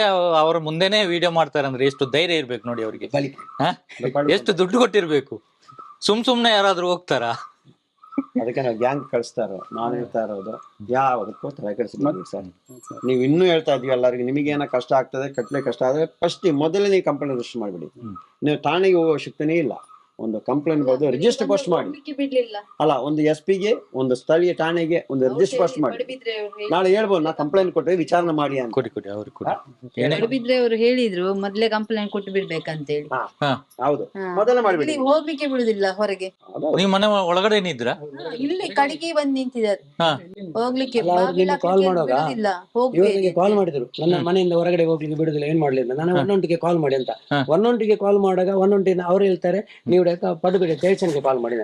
ಅವ್ರ ಮುಂದೆನೆ ವಿಡಿಯೋ ಮಾಡ್ತಾರೆ ಅಂದ್ರೆ ಎಷ್ಟು ಧೈರ್ಯ ಇರ್ಬೇಕು ನೋಡಿ ಅವ್ರಿಗೆ. ಎಷ್ಟು ದುಡ್ಡು ಕೊಟ್ಟಿರ್ಬೇಕು. ಸುಮ್ನೆ ಯಾರಾದ್ರೂ ಹೋಗ್ತಾರಾ? ಅದಕ್ಕೆ ನಾವು ಗ್ಯಾಂಗ್ ಕಳಿಸ್ತಾರೋ. ನಾನು ಹೇಳ್ತಾ ಇರೋದು, ಯಾವದಕ್ಕೂ ತಲೆ ಕೆಡಿಸ್ಬೇಡಿ ಸರ್. ನೀವು ಇನ್ನೂ ಹೇಳ್ತಾ ಇದೀವಿ ಎಲ್ಲರಿಗೂ, ನಿಮಗೆ ಏನೋ ಕಷ್ಟ ಆಗ್ತದೆ, ಕಟ್ಲೆ ಕಷ್ಟ ಆದ್ರೆ ಫಸ್ಟ್ ಮೊದಲೇ ನೀವು ಕಂಪ್ಲೇಂಟ್ ರಿಜಿಸ್ಟರ್ ಮಾಡಿಬಿಡಿ. ನೀವು ಠಾಣೆಗೆ ಹೋಗೋ ಶಕ್ತಿನೇ ಇಲ್ಲ. ಒಂದು ಕಂಪ್ಲೇಂಟ್ ಬರೆದು ರಿಜಿಸ್ಟರ್ ಪೋಸ್ಟ್ ಮಾಡಿ. ಅಲ್ಲ, ಒಂದು SP ಗೆ, ಒಂದು ಸ್ಥಳೀಯ ಠಾಣೆಗೆ ಒಂದು ರಿಜಿಸ್ಟರ್ ಪೋಸ್ಟ್ ಮಾಡಿ. ನಾಳೆ ಹೇಳ್ಬೋದು, ನಾ ಕಂಪ್ಲೇಂಟ್ ಕೊಟ್ಟರೆ ವಿಚಾರಣೆ ಮಾಡಿ ಅಂತ. ಕೊಡಿ ಅವ್ರಿಗೆ ಪಡುಬಿದ್ರೆ ಅವರು ಹೇಳಿದ್ರು ಮೊದ್ಲೇ ಕಂಪ್ಲೇಂಟ್ ಕೊಟ್ಟು ಬಿಡ್ಬೇಕಂತ ಹೇಳಿ. ಹೌದು, ಮೊದಲೇ ಮಾಡಿಬಿಡಿ. ಹೋಗ್ಲಿಕ್ಕೆ ಬಿಡುದಿಲ್ಲ ಹೊರಗೆ. ನೀವು ಮನೆ ಒಳಗಡೆ ಏನಿದ್ರ? ಇಲ್ಲಿ ಕಡೆಗೆ ಬಂದು ನಿಂತಿದ್ದಾರೆ, ಹೋಗ್ಲಿಕ್ಕೆ ಕಾಲ್ ಮಾಡುವಾಗ ಹೋಗ್ಬೇಕು. ಕಾಲ್ ಮಾಡಿದ್ರು, ನನ್ನ ಮನೆಯಿಂದ ಹೊರಗಡೆ ಹೋಗ್ಲಿಕ್ಕೆ ಬಿಡುದಿಲ್ಲ, ಏನ್ ಮಾಡ್ಲಿಲ್ಲ. ನಾನು 112ಗೆ ಕಾಲ್ ಮಾಡಿ ಅಂತ 112ಗೆ ಕಾಲ್ ಮಾಡಿದಾಗ 112 ಅವ್ರು ಹೇಳ್ತಾರೆ ನೀವು ಪಡುಬಿದ್ರೆ ಸ್ಟೇಷನ್ಗೆ ಕಾಲ್ ಮಾಡಿದ.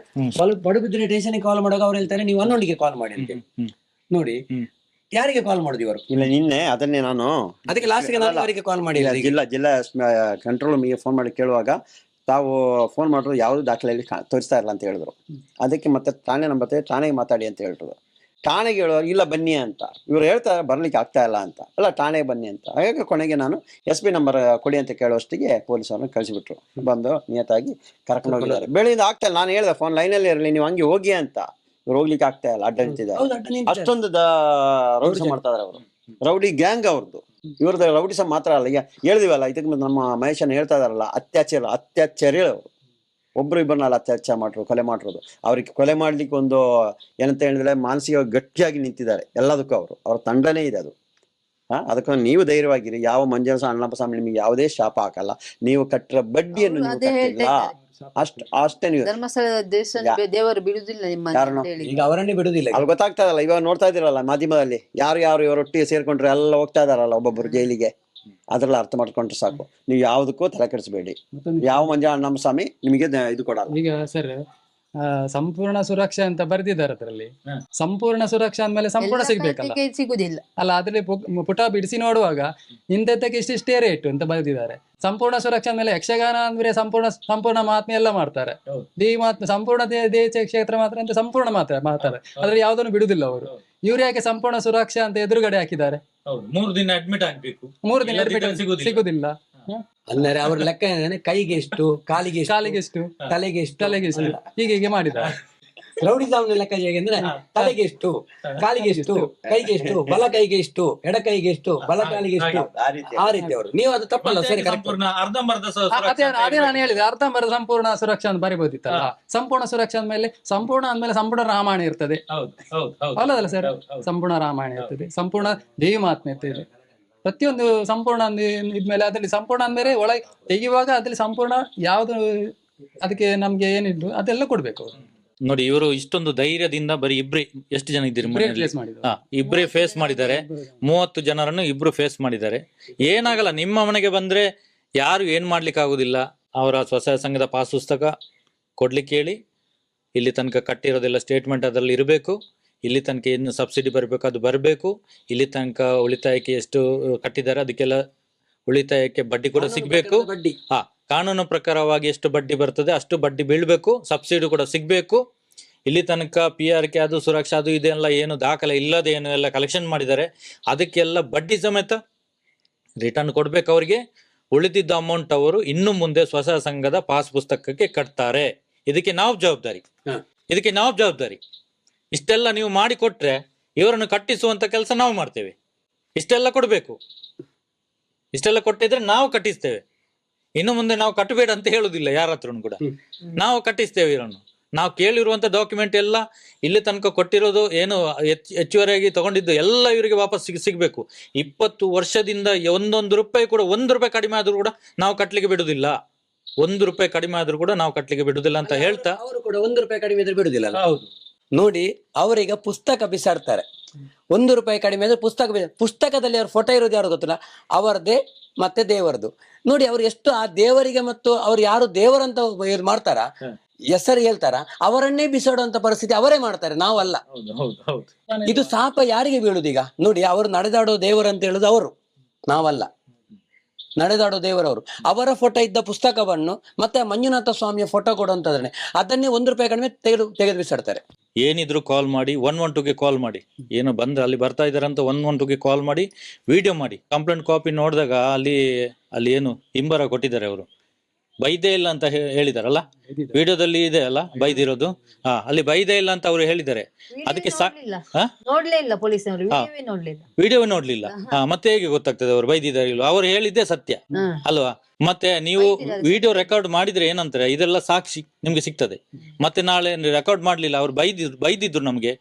ಪಡುಬಿದ್ರೆ ಸ್ಟೇಷನ್ಗೆ ಕಾಲ್ ಮಾಡುವಾಗ ಅವ್ರು ಹೇಳ್ತಾರೆ ನೀವು 112ಗೆ ಕಾಲ್ ಮಾಡಿ ಅಂತ. ನೋಡಿ, ಯಾರಿಗೆ ಕಾಲ್ ಮಾಡಿದ್ವಿ ಅವರು? ಇಲ್ಲ, ನಿನ್ನೆ ಅದನ್ನೇ ನಾನು ಅದಕ್ಕೆ ಲಾಸ್ಟ್ಗೆ ನಾನು ಅವರಿಗೆ ಕಾಲ್ ಮಾಡಿ ಜಿಲ್ಲಾ ಕಂಟ್ರೋಲ್ ರೂಮಿಗೆ ಫೋನ್ ಮಾಡಿ ಕೇಳುವಾಗ ತಾವು ಫೋನ್ ಮಾಡಿದ್ರು ಯಾವುದು ದಾಖಲೆಯಲ್ಲಿ ತೋರಿಸ್ತಾ ಇಲ್ಲ ಅಂತ ಹೇಳಿದ್ರು. ಅದಕ್ಕೆ ಮತ್ತೆ ಠಾಣೆ ನಂಬರ್ ಠಾಣೆಗೆ ಮಾತಾಡಿ ಅಂತ ಹೇಳಿದ್ರು. ಠಾಣೆಗೆ ಹೇಳುವಾಗ ಇಲ್ಲ ಬನ್ನಿ ಅಂತ, ಇವ್ರು ಹೇಳ್ತಾರೆ ಬರ್ಲಿಕ್ಕೆ ಆಗ್ತಾ ಇಲ್ಲ ಅಂತ. ಅಲ್ಲ, ಠಾಣೆಗೆ ಬನ್ನಿ ಅಂತ. ಹಾಗಾಗಿ ಕೊನೆಗೆ ನಾನು SP ನಂಬರ್ ಕೊಡಿ ಅಂತ ಕೇಳುವಷ್ಟಿಗೆ ಪೊಲೀಸರನ್ನು ಕಳಿಸಿಬಿಟ್ರು. ಬಂದು ನಿಯತ್ತಾಗಿ ಕರ್ಕೊಂಡು ಹೋಗಿದ್ದಾರೆ. ಬೆಳಿಗ್ಗೆ ಆಗ್ತಾ ಇಲ್ಲ, ನಾನು ಹೇಳಿದೆ ಫೋನ್ ಲೈನಲ್ಲಿ ಇರಲಿ, ನೀವು ಹಂಗೆ ಹೋಗಿ ಅಂತ. ಇವ್ರು ಹೋಗ್ಲಿಕ್ಕೆ ಆಗ್ತಾ ಇಲ್ಲ, ಅಡ್ಡ ನಿಂತಿದ್ದಾರೆ. ಅಷ್ಟೊಂದು ರೌಡಿಸಂ ಮಾಡ್ತಾ ಇದಾರೆ ಅವರು. ರೌಡಿ ಗ್ಯಾಂಗ್ ಅವ್ರದ್ದು. ಇವ್ರದ್ದು ರೌಡಿಸಂ ಮಾತ್ರ ಅಲ್ಲ, ಈಗ ಹೇಳಿದಿವಲ್ಲ, ಇದಕ್ಕೆ ನಮ್ಮ ಮಹೇಶನ್ ಹೇಳ್ತಾ ಇದಾರಲ್ಲ, ಅತ್ಯಾಚಾರ ಅವರು ಒಬ್ರು ಇಬ್ಬರನ್ನ ಅತ್ಯಾಚಾರ ಮಾಡಿದ್ರು, ಕೊಲೆ ಮಾಡಿರೋದು. ಅವ್ರಿಗೆ ಕೊಲೆ ಮಾಡ್ಲಿಕ್ಕೆ ಒಂದು ಏನಂತ ಹೇಳಿದ್ರೆ ಮಾನಸಿಕ ಗಟ್ಟಿಯಾಗಿ ನಿಂತಿದ್ದಾರೆ ಎಲ್ಲದಕ್ಕೂ. ಅವ್ರ ತಂಡನೇ ಇದೆ ಅದು. ಅದಕ್ಕೆ ನೀವು ಧೈರ್ಯವಾಗಿರಿ. ಯಾವ ಮಂಜನ ಅಣ್ಣಪ್ಪ ಸ್ವಾಮಿ ನಿಮಗೆ ಯಾವುದೇ ಶಾಪ ಹಾಕಲ್ಲ. ನೀವು ಕಟ್ಟಿರೋ ಬಡ್ಡಿಯನ್ನು ಅಷ್ಟೇ. ನೀವು ದೇವರು ಬಿಡುದಿಲ್ಲ ಈಗ ಅವರನ್ನೇ ಬಿಡುದಿಲ್ಲ. ಅಲ್ಲಿ ಗೊತ್ತಾಗ್ತಾ ಇದಲ್ಲ, ಇವಾಗ ನೋಡ್ತಾ ಇದ್ದೀರಲ್ಲ ಮಾಧ್ಯಮದಲ್ಲಿ, ಯಾರು ಇವರೊಟ್ಟಿಗೆ ಸೇರ್ಕೊಂಡ್ರೆ ಎಲ್ಲ ಹೋಗ್ತಾ ಇದಾರಲ್ಲ ಒಬ್ಬೊಬ್ರು ಜೈಲಿಗೆ. ಅದ್ರಲ್ಲಿ ಅರ್ಥ ಮಾಡ್ಕೊಂಡ್ರೆ ಸಾಕು. ನೀವು ಯಾವುದಕ್ಕೂ ತಲೆ ಕೆಡಿಸಬೇಡಿ. ಯಾವ ಮಂಜ ಅಣ್ಣಮ್ಮ ಸ್ವಾಮಿ ನಿಮಗೆ ಇದು ಕೊಡಲ್ಲ. ಈಗ ಸರ್ ಸಂಪೂರ್ಣ ಸುರಕ್ಷಾ ಅಂತ ಬರ್ದಿದ್ದಾರೆ ಅದರಲ್ಲಿ. ಸಂಪೂರ್ಣ ಸುರಕ್ಷಾ ಅಂದ್ಮೇಲೆ ಸಂಪೂರ್ಣ ಸಿಗ್ಬೇಕಲ್ಲ, ಸಿಗುದಿಲ್ಲ ಅಲ್ಲ. ಅದ್ರಲ್ಲಿ ಪುಟ ಬಿಡಿಸಿ ನೋಡುವಾಗ ಇಂಥದ್ದಕ್ಕೆ ಇಷ್ಟಿಷ್ಟೇ ರೇಟ್ ಅಂತ ಬರ್ದಿದ್ದಾರೆ. ಸಂಪೂರ್ಣ ಸುರಕ್ಷಾ ಅಂದ್ಮೇಲೆ ಯಕ್ಷಗಾನ ಅಂದ್ರೆ ಸಂಪೂರ್ಣ ಮಹಾತ್ಮೆ ಎಲ್ಲ ಮಾಡ್ತಾರೆ. ಸಂಪೂರ್ಣ ದೇಶ ಕ್ಷೇತ್ರ ಮಾತ್ರ ಅಂತ ಸಂಪೂರ್ಣ ಮಾತ್ರ ಮಾಡ್ತಾರೆ. ಅದ್ರಲ್ಲಿ ಯಾವ್ದನ್ನು ಬಿಡುದಿಲ್ಲ ಅವರು. ಇವ್ರು ಯಾಕೆ ಸಂಪೂರ್ಣ ಸುರಕ್ಷಾ ಅಂತ ಎದುರುಗಡೆ ಹಾಕಿದ್ದಾರೆ? 3 ದಿನ ಅಡ್ಮಿಟ್ ಆಗ್ಬೇಕು, 3 ದಿನ ಸಿಗುದಿಲ್ಲ. ಅಂದರೆ ಅವ್ರ ಲೆಕ್ಕ ಏನಂದ್ರೆ ಕೈಗೆ ಎಷ್ಟು, ಕಾಲಿಗೆ ಎಷ್ಟು, ತಲೆಗೆ ಎಷ್ಟು ಹೀಗೆ ಮಾಡಿದ್ದಾರೆ. ರೌಡಿಸಂನ ಲೆಕ್ಕ ಹೇಗೆಂದ್ರೆ ತಲೆಗೆ ಎಷ್ಟು, ಕಾಲಿಗೆ ಎಷ್ಟು, ಕೈಗೆ ಎಷ್ಟು, ಬಲ ಕೈಗೆ ಎಷ್ಟು, ಎಡ ಕೈಗೆ ಎಷ್ಟು, ಬಲ ಕಾಲಿಗೆ ಎಷ್ಟು, ಆ ರೀತಿ ಅವರು. ನೀವು ಅದು ತಪ್ಪಲ್ಲ ಸರಿ. ಅದೇ ನಾನು ಹೇಳಿದೆ, ಅರ್ಧಂಬರ್ಧ ಸಂಪೂರ್ಣ ಸುರಕ್ಷಾ ಅಂತ ಬರಿಬಹುದಿತ್ತಲ್ಲ. ಸಂಪೂರ್ಣ ಸುರಕ್ಷಾ ಅಂದ್ಮೇಲೆ ಸಂಪೂರ್ಣ ರಾಮಾಯಣ ಇರ್ತದೆ, ಅಲ್ಲದಲ್ಲ ಸರ್? ಸಂಪೂರ್ಣ ರಾಮಾಯಣ ಇರ್ತದೆ, ಸಂಪೂರ್ಣ ದೇವಿ ಮಹಾತ್ಮೆ ಇರ್ತದೆ. ಪ್ರತಿಯೊಂದು ಸಂಪೂರ್ಣ ಇದ್ಮೇಲೆ ಅದ್ರಲ್ಲಿ ಸಂಪೂರ್ಣ ಅಂದ್ಮೇಲೆ ಒಳಗೆ ತೆಗೆಯುವಾಗ ಅದ್ರಲ್ಲಿ ಸಂಪೂರ್ಣ ಯಾವ್ದು ಅದಕ್ಕೆ ನಮ್ಗೆ ಏನಿದ್ರು ಅದೆಲ್ಲ ಕೊಡ್ಬೇಕು. ನೋಡಿ, ಇವರು ಇಷ್ಟೊಂದು ಧೈರ್ಯದಿಂದ ಬರೀ ಎಷ್ಟು ಜನ ಇದ್ದೀರಿ? ಇಬ್ಬರೇ ಫೇಸ್ ಮಾಡಿದ್ದಾರೆ. 30 ಜನರನ್ನು ಇಬ್ರು ಫೇಸ್ ಮಾಡಿದ್ದಾರೆ. ಏನಾಗಲ್ಲ, ನಿಮ್ಮ ಮನೆಗೆ ಬಂದ್ರೆ ಯಾರು ಏನ್ ಮಾಡ್ಲಿಕ್ಕೆ ಆಗುದಿಲ್ಲ. ಅವರ ಸ್ವಸಹಾಯ ಸಂಘದ ಪಾಸ್ ಪುಸ್ತಕ ಕೊಡ್ಲಿಕ್ಕೆ ಹೇಳಿ, ಇಲ್ಲಿ ತನಕ ಕಟ್ಟಿರೋದೆಲ್ಲ ಸ್ಟೇಟ್ಮೆಂಟ್ ಅದರಲ್ಲಿ ಇರಬೇಕು. ಇಲ್ಲಿ ತನಕ ಏನು ಸಬ್ಸಿಡಿ ಬರಬೇಕು ಅದು ಬರಬೇಕು. ಇಲ್ಲಿ ತನಕ ಉಳಿತಾಯಕ್ಕೆ ಎಷ್ಟು ಕಟ್ಟಿದ್ದಾರೆ ಅದಕ್ಕೆಲ್ಲ ಉಳಿತಾಯಕ್ಕೆ ಬಡ್ಡಿ ಕೂಡ ಸಿಗ್ಬೇಕು. ಕಾನೂನು ಪ್ರಕಾರವಾಗಿ ಎಷ್ಟು ಬಡ್ಡಿ ಬರ್ತದೆ ಅಷ್ಟು ಬಡ್ಡಿ ಬೀಳ್ಬೇಕು, ಸಬ್ಸಿಡಿ ಕೂಡ ಸಿಗ್ಬೇಕು. ಇಲ್ಲಿ ತನಕ PRK ಅದು ಸುರಕ್ಷಾ ಅದು ಇದೆಲ್ಲ ಏನು ದಾಖಲೆ ಇಲ್ಲದೆ ಏನು ಎಲ್ಲ ಕಲೆಕ್ಷನ್ ಮಾಡಿದ್ದಾರೆ, ಅದಕ್ಕೆಲ್ಲ ಬಡ್ಡಿ ಸಮೇತ ರಿಟರ್ನ್ ಕೊಡ್ಬೇಕು ಅವರಿಗೆ. ಉಳಿದಿದ್ದ ಅಮೌಂಟ್ ಅವರು ಇನ್ನು ಮುಂದೆ ಸ್ವಸಹಾಯ ಸಂಘದ ಪಾಸ್ ಪುಸ್ತಕಕ್ಕೆ ಕಟ್ತಾರೆ. ಇದಕ್ಕೆ ನಾವು ಜವಾಬ್ದಾರಿ. ಇಷ್ಟೆಲ್ಲ ನೀವು ಮಾಡಿ ಕೊಟ್ರೆ ಇವರನ್ನು ಕಟ್ಟಿಸುವಂತ ಕೆಲಸ ನಾವು ಮಾಡ್ತೇವೆ. ಇಷ್ಟೆಲ್ಲ ಕೊಡ್ಬೇಕು. ಇಷ್ಟೆಲ್ಲ ಕೊಟ್ಟಿದ್ರೆ ನಾವು ಕಟ್ಟಿಸ್ತೇವೆ. ಇನ್ನು ಮುಂದೆ ನಾವು ಕಟ್ಟಬೇಡ ಅಂತ ಹೇಳುದಿಲ್ಲ ಯಾರ ಹತ್ರನು ಕೂಡ. ನಾವು ಕಟ್ಟಿಸ್ತೇವೆ ಇವರನ್ನು. ನಾವು ಕೇಳಿರುವಂತ ಡಾಕ್ಯುಮೆಂಟ್ ಎಲ್ಲ ಇಲ್ಲಿ ತನಕ ಕೊಟ್ಟಿರೋದು ಏನು ಹೆಚ್ಚುವರಿಯಾಗಿ ತಗೊಂಡಿದ್ದು ಎಲ್ಲ ಇವರಿಗೆ ವಾಪಸ್ ಸಿಗ್ಬೇಕು. 20 ವರ್ಷದಿಂದ ಒಂದೊಂದು ರೂಪಾಯಿ ಕೂಡ 1 ರೂಪಾಯಿ ಕಡಿಮೆ ಆದ್ರೂ ಕೂಡ ನಾವು ಕಟ್ಲಿಕ್ಕೆ ಬಿಡುದಿಲ್ಲ. 1 ರೂಪಾಯಿ ಕಡಿಮೆ ಆದ್ರೂ ಕೂಡ ನಾವು ಕಟ್ಲಿಕ್ಕೆ ಬಿಡುದಿಲ್ಲ ಅಂತ ಹೇಳ್ತಾ ಅವರು ಕೂಡ 1 ರೂಪಾಯಿ ಕಡಿಮೆ ಇದ್ರೆ ಬಿಡುದಿಲ್ಲ. ಹೌದು ನೋಡಿ, ಅವರೀಗ ಪುಸ್ತಕ ಬಿಸಾಡ್ತಾರೆ. 1 ರೂಪಾಯಿ ಕಡಿಮೆ ಅಂದ್ರೆ ಪುಸ್ತಕದಲ್ಲಿ ಅವ್ರ ಫೋಟೋ ಇರೋದು ಯಾರು ಗೊತ್ತಿಲ್ಲ, ಅವರದೇ ಮತ್ತೆ ದೇವರದು. ನೋಡಿ ಅವ್ರು ಎಷ್ಟು ಆ ದೇವರಿಗೆ ಮತ್ತು ಅವ್ರು ಯಾರು ದೇವರಂತ ಮಾಡ್ತಾರ, ಹೆಸರು ಹೇಳ್ತಾರ, ಅವರನ್ನೇ ಬಿಸಾಡುವಂತ ಪರಿಸ್ಥಿತಿ ಅವರೇ ಮಾಡ್ತಾರೆ, ನಾವಲ್ಲ. ಇದು ಶಾಪ ಯಾರಿಗೆ ಬೀಳುದೀಗ? ನೋಡಿ, ಅವರು ನಡೆದಾಡೋ ದೇವರು ಅಂತ ಹೇಳುದು ಅವರು, ನಾವಲ್ಲ. ನಡೆದಾಡೋ ದೇವರವರು. ಅವರ ಫೋಟೋ ಇದ್ದ ಪುಸ್ತಕವನ್ನು ಮತ್ತೆ ಮಂಜುನಾಥ ಸ್ವಾಮಿಯ ಫೋಟೋ ಕೊಡುವಂತದ್ರೆ ಅದನ್ನೇ 1 ರೂಪಾಯಿ ಕಡಿಮೆ ತೆಗೆದು ಬಿಸಾಡ್ತಾರೆ. ಏನಿದ್ರು ಕಾಲ್ ಮಾಡಿ 112ಗೆ ಕಾಲ್ ಮಾಡಿ. ಏನು ಬಂದ್ರೆ ಅಲ್ಲಿ ಬರ್ತಾ ಇದಾರೆ ಅಂತ 112ಗೆ ಕಾಲ್ ಮಾಡಿ ವಿಡಿಯೋ ಮಾಡಿ. ಕಂಪ್ಲೇಂಟ್ ಕಾಪಿ ನೋಡಿದಾಗ ಅಲ್ಲಿ ಏನು ಹಿಂಬರ ಕೊಟ್ಟಿದ್ದಾರೆ ಅವರು, ಬೈದೇ ಇಲ್ಲ ಅಂತ ಹೇಳಿದಾರಲ್ಲ, ವಿಡಿಯೋದಲ್ಲಿ ಇದೆ ಅಲ್ಲ ಬೈದಿರೋದು. ಅಲ್ಲಿ ಬೈದೇ ಇಲ್ಲ ಅಂತ ಅವರು ಹೇಳಿದ್ದಾರೆ. ಅದಕ್ಕೆ ನೋಡ್ಲೇ ಇಲ್ಲ ಪೊಲೀಸರು, ವಿಡಿಯೋ ನೋಡ್ಲಿಲ್ಲ. ಮತ್ತೆ ಹೇಗೆ ಗೊತ್ತಾಗ್ತದೆ ಅವರು ಬೈದಿದ್ದಾರೆ ಇಲ್ಲ? ಅವರು ಹೇಳಿದ್ದೇ ಸತ್ಯ ಅಲ್ವಾ? ಮತ್ತೆ ನೀವು ವಿಡಿಯೋ ರೆಕಾರ್ಡ್ ಮಾಡಿದ್ರೆ ಏನಂತಾರೆ, ಇದೆಲ್ಲ ಸಾಕ್ಷಿ ನಿಮ್ಗೆ ಸಿಗ್ತದೆ. ಮತ್ತೆ ನಾಳೆ ರೆಕಾರ್ಡ್ ಮಾಡ್ಲಿಲ್ಲ, ಅವ್ರು ಬೈದಿದ್ರು ನಮ್ಗೆ,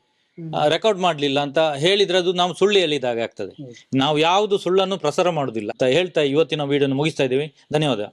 ರೆಕಾರ್ಡ್ ಮಾಡ್ಲಿಲ್ಲ ಅಂತ ಹೇಳಿದ್ರೆ ಅದು ನಾವು ಸುಳ್ಳು ಹೇಳಿದಾಗ ಆಗ್ತದೆ. ನಾವು ಯಾವುದು ಸುಳ್ಳನ್ನು ಪ್ರಸಾರ ಮಾಡುದಿಲ್ಲ ಅಂತ ಹೇಳ್ತಾ ಇವತ್ತಿನ ವಿಡಿಯೋನ ಮುಗಿಸ್ತಾ ಇದ್ದೀವಿ. ಧನ್ಯವಾದ.